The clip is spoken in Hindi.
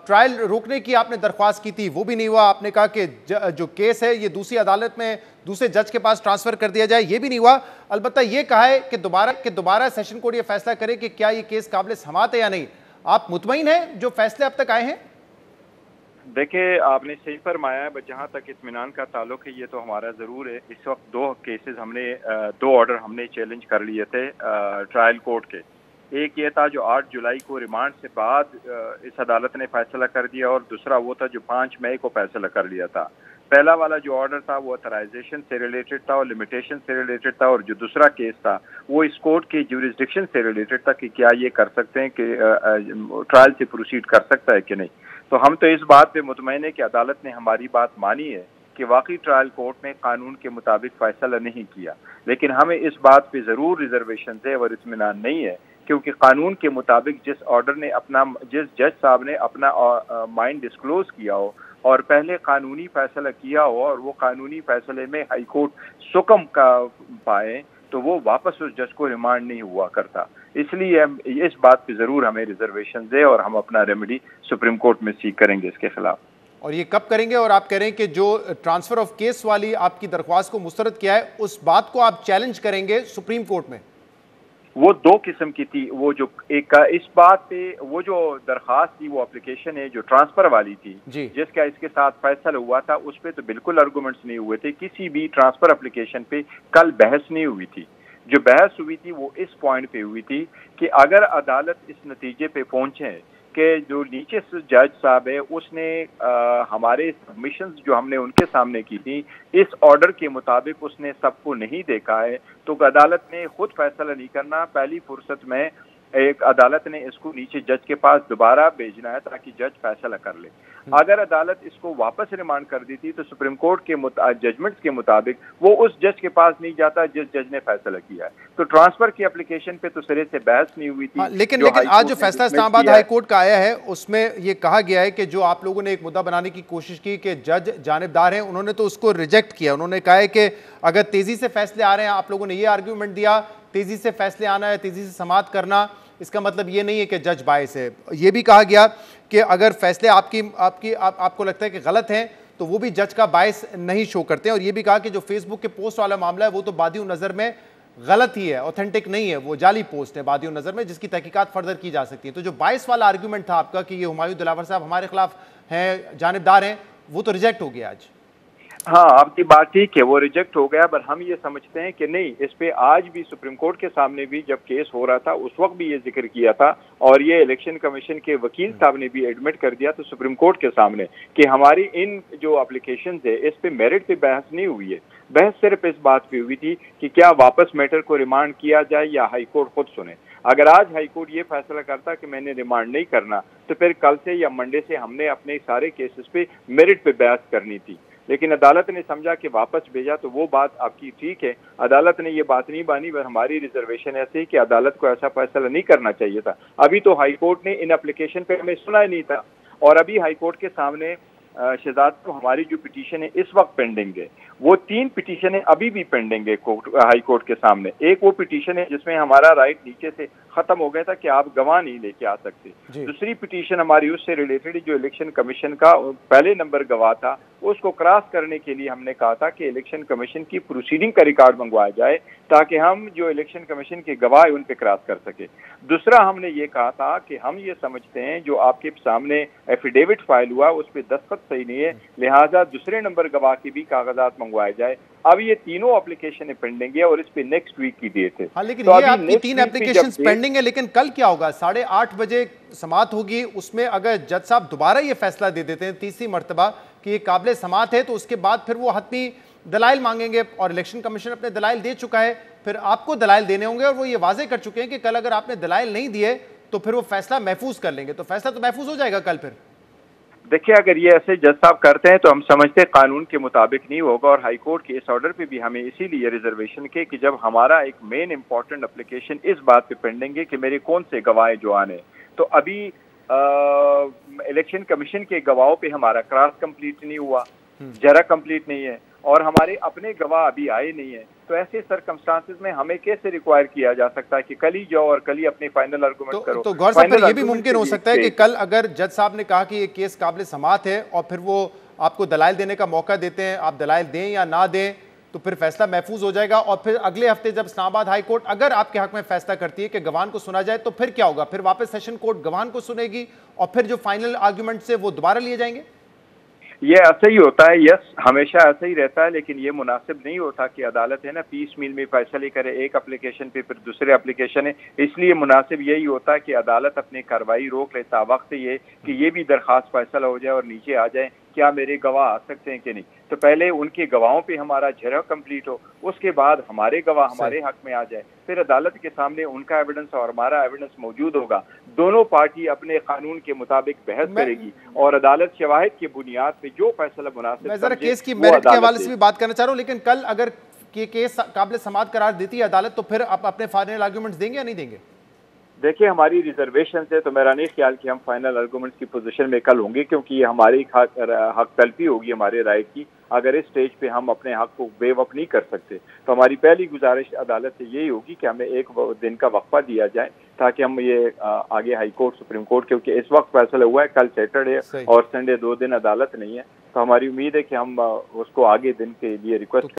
ट्रायल रोकने की आपने दरख्वास्त की थी, वो भी नहीं हुआ। आपने कहा कि जो केस है ये दूसरी अदालत में दूसरे जज के पास ट्रांसफर कर दिया जाए, ये भी नहीं हुआ। अलबत्ता ये कहा है कि दोबारा सेशन कोर्ट ये फैसला करे कि क्या ये केस काबिल समाअत है या नहीं। आप मुतमईन हैं जो फैसले अब तक आए हैं? देखिए, आपने सही फरमाया है, बट जहाँ तक इत्मीनान का ताल्लुक है ये तो हमारा ज़रूर है। इस वक्त दो केसेस हमने दो ऑर्डर हमने चैलेंज कर लिए थे ट्रायल कोर्ट के। एक ये था जो 8 जुलाई को रिमांड से बाद इस अदालत ने फैसला कर दिया, और दूसरा वो था जो 5 मई को फैसला कर लिया था। पहला वाला जो ऑर्डर था वो ऑथराइजेशन से रिलेटेड था और लिमिटेशन से रिलेटेड था, और जो दूसरा केस था वो इस कोर्ट के ज्यूरिसडिक्शन से रिलेटेड था कि क्या ये कर सकते हैं कि ट्रायल से प्रोसीड कर सकता है कि नहीं। तो हम तो इस बात पे मुतमईन है कि अदालत ने हमारी बात मानी है कि वाकई ट्रायल कोर्ट ने कानून के मुताबिक फैसला नहीं किया, लेकिन हमें इस बात पे ज़रूर रिजर्वेशन है और इत्मीनान नहीं है, क्योंकि कानून के मुताबिक जिस जज साहब ने अपना माइंड डिस्क्लोज किया हो और पहले कानूनी फैसला किया हो और वो कानूनी फैसले में हाई कोर्ट सुकम का पाए, तो वो वापस उस जज को रिमांड नहीं हुआ करता। इसलिए इस बात पे ज़रूर हमें रिजर्वेशन है और हम अपना रेमेडी सुप्रीम कोर्ट में सीख करेंगे इसके खिलाफ। और ये कब करेंगे? और आप कह रहे हैं कि जो ट्रांसफर ऑफ केस वाली आपकी दरख्वास्त को मुस्तरद किया है, उस बात को आप चैलेंज करेंगे सुप्रीम कोर्ट में? वो दो किस्म की थी। वो जो एक इस बात पे वो जो दरखास्त थी, वो एप्लीकेशन है जो ट्रांसफर वाली थी जिसका इसके साथ फैसला हुआ था, उस पर तो बिल्कुल आर्गूमेंट्स नहीं हुए थे। किसी भी ट्रांसफर एप्लीकेशन पे कल बहस नहीं हुई थी। जो बहस हुई थी वो इस पॉइंट पे हुई थी कि अगर अदालत इस नतीजे पे पहुंचे कि जो नीचे से जज साहब है उसने हमारे सबमिशंस जो हमने उनके सामने की थी इस ऑर्डर के मुताबिक उसने सबको नहीं देखा है, तो अदालत ने खुद फैसला नहीं करना, पहली फुर्सत में एक अदालत ने इसको नीचे जज के पास दोबारा भेजना है ताकि जज फैसला कर ले। अगर अदालत इसको वापस रिमांड कर दी थी तो सुप्रीम कोर्ट के जजमेंट्स के मुताबिक वो उस जज के पास नहीं जाता जिस जज ने फैसला किया है। तो ट्रांसफर की एप्लीकेशन पे तो सिरे से बहस नहीं हुई थी। लेकिन आज जो फैसला इस्लामाबाद हाई कोर्ट का आया है उसमें ये कहा गया है कि जो आप लोगों ने एक मुद्दा बनाने की कोशिश की कि जज जानिबदार हैं, उन्होंने तो उसको रिजेक्ट किया। उन्होंने कहा है कि अगर तेजी से फैसले आ रहे हैं, आप लोगों ने ये आर्ग्यूमेंट दिया तेजी से फैसले आना है, तेजी से समाअत करना, इसका मतलब ये नहीं है कि जज बायस है। ये भी कहा गया कि अगर फैसले आपको लगता है कि गलत हैं तो वो भी जज का बायस नहीं शो करते हैं। और ये भी कहा कि जो फेसबुक के पोस्ट वाला मामला है वो तो बादियों नज़र में गलत ही है, ऑथेंटिक नहीं है, वो जाली पोस्ट है बादियों नज़र में, जिसकी तहकीकात फर्दर की जा सकती है। तो जो बायस वाला आर्ग्यूमेंट था आपका कि ये हुमायूं दिलावर साहब हमारे खिलाफ हैं, जानिबदार हैं, वो तो रिजेक्ट हो गया आज। हाँ, आपकी बात ठीक है, वो रिजेक्ट हो गया, पर हम ये समझते हैं कि नहीं, इस पे आज भी सुप्रीम कोर्ट के सामने भी जब केस हो रहा था उस वक्त भी ये जिक्र किया था, और ये इलेक्शन कमीशन के वकील साहब ने भी एडमिट कर दिया तो सुप्रीम कोर्ट के सामने कि हमारी इन जो एप्लीकेशन है इस पे मेरिट पे बहस नहीं हुई है। बहस सिर्फ इस बात पे हुई थी कि क्या वापस मैटर को रिमांड किया जाए या हाई कोर्ट खुद सुने। अगर आज हाई कोर्ट ये फैसला करता कि मैंने रिमांड नहीं करना, तो फिर कल से या मंडे से हमने अपने सारे केसेस पे मेरिट पे बहस करनी थी, लेकिन अदालत ने समझा कि वापस भेजा, तो वो बात आपकी ठीक है, अदालत ने ये बात नहीं मानी, पर हमारी रिजर्वेशन ऐसे ही कि अदालत को ऐसा फैसला नहीं करना चाहिए था। अभी तो हाई कोर्ट ने इन एप्लीकेशन पे हमें सुना ही नहीं था, और अभी हाई कोर्ट के सामने शहजाद को हमारी जो पिटीशन है इस वक्त पेंडिंग है, वो 3 पिटीशन है अभी भी पेंडिंग है हाई कोर्ट के सामने। एक वो पिटीशन है जिसमें हमारा राइट नीचे से खत्म हो गया था कि आप गवाह नहीं लेके आ सकते। दूसरी पिटीशन हमारी उससे रिलेटेड जो इलेक्शन कमीशन का पहले नंबर गवाह था उसको क्रॉस करने के लिए हमने कहा था कि इलेक्शन कमीशन की प्रोसीडिंग का रिकॉर्ड मंगवाया जाए ताकि हम जो इलेक्शन कमीशन के गवाह उन पे क्रॉस कर सके। दूसरा हमने ये कहा था कि हम ये समझते हैं जो आपके सामने एफिडेविट फाइल हुआ उस पर दस्तखत सही नहीं है, लिहाजा दूसरे नंबर गवाह की भी कागजात मंगवाए जाए। अब ये तीनों एप्लीकेशन पेंडिंग है और इस पे नेक्स्ट वीक की डेट है। हाँ, लेकिन तो ये आपकी 3 एप्लीकेशन पेंडिंग है, लेकिन कल क्या होगा? 8:30 बजे समाअत होगी, उसमें अगर जज साहब दोबारा ये फैसला दे देते हैं तीसरी मर्तबा कि ये काबिल समाअत है, तो उसके बाद फिर वो हतमी दलाइल मांगेंगे, और इलेक्शन कमीशन अपने दलाइल दे चुका है, फिर आपको दलाइल देने होंगे, और वो ये वाजे कर चुके हैं कि कल अगर आपने दलाइल नहीं दिए तो फिर वो फैसला महफूज कर लेंगे। तो फैसला तो महफूज हो जाएगा कल। फिर देखिए, अगर ये ऐसे जज साहब करते हैं तो हम समझते हैं कानून के मुताबिक नहीं होगा, और हाई कोर्ट के इस ऑर्डर पे भी हमें इसीलिए रिजर्वेशन के कि जब हमारा एक मेन इंपॉर्टेंट एप्लीकेशन इस बात पे पेंडिंग है कि मेरे कौन से गवाह जो आने, तो अभी इलेक्शन कमीशन के गवाहों पे हमारा क्रॉस कंप्लीट नहीं हुआ, जरा कंप्लीट नहीं है, और हमारे अपने गवाह अभी आए नहीं है, तो ऐसे सरकमस्टांसेस में हमें कैसे रिक्वायर किया जा सकता है कि कल ही जाओ और कल ही अपने फाइनल आर्गुमेंट करो। तो गौर साहब, पर यह भी मुमकिन हो सकता है कि कल अगर जज साहब ने कहा कि ये केस काबिल समाअत है और फिर वो आपको दलाइल देने का मौका देते हैं, आप दलाइल दें या ना दें, तो फिर फैसला महफूज हो जाएगा। और फिर अगले हफ्ते जब इस्लामाबाद हाई कोर्ट अगर आपके हक में फैसला करती है कि गवाह को सुना जाए, तो फिर क्या होगा? फिर वापस सेशन कोर्ट गवाह को सुनेगी और फिर जो फाइनल आर्ग्यूमेंट्स है वो दोबारा लिए जाएंगे। ये ऐसा ही होता है, यस, हमेशा ऐसा ही रहता है, लेकिन ये मुनासिब नहीं होता कि अदालत है ना पीस मील में फैसले करे, एक एप्लीकेशन पे फिर दूसरे एप्लीकेशन है। इसलिए मुनासिब यही होता है कि अदालत अपनी कार्रवाई रोक लेता वक्त ये कि ये भी दरखास्त फैसला हो जाए और नीचे आ जाए क्या मेरे गवाह आ सकते हैं कि नहीं। तो पहले उनके गवाहों पे हमारा झरा कंप्लीट हो, उसके बाद हमारे गवाह हमारे हक में आ जाए, फिर अदालत के सामने उनका एविडेंस और हमारा एविडेंस मौजूद होगा। दोनों पार्टी अपने कानून के मुताबिक बहस करेगी और अदालत शवाहिद की बुनियाद पे जो फैसला मुनासिब। मैं जरा केस की मेरिट के हवाले से भी बात करना चाह रहा हूँ, लेकिन कल अगर ये केस काबिल समाअत करार देती है अदालत, तो फिर आप अपने फाइनल आर्ग्यूमेंट्स देंगे या नहीं देंगे? देखिए, हमारी रिजर्वेशन है, तो मेरा नहीं ख्याल कि हम फाइनल आर्गूमेंट्स की पोजीशन में कल होंगे, क्योंकि ये हमारी हक तलफी होगी हमारे राइट की। अगर इस स्टेज पे हम अपने हक को बेवफ नहीं कर सकते, तो हमारी पहली गुजारिश अदालत से यही होगी कि हमें एक दिन का वक्फा दिया जाए ताकि हम ये आगे हाई कोर्ट, सुप्रीम कोर्ट, क्योंकि इस वक्त फैसला हुआ है, कल सैटरडे और संडे 2 दिन अदालत नहीं है, तो हमारी उम्मीद है कि हम उसको आगे दिन के लिए रिक्वेस्ट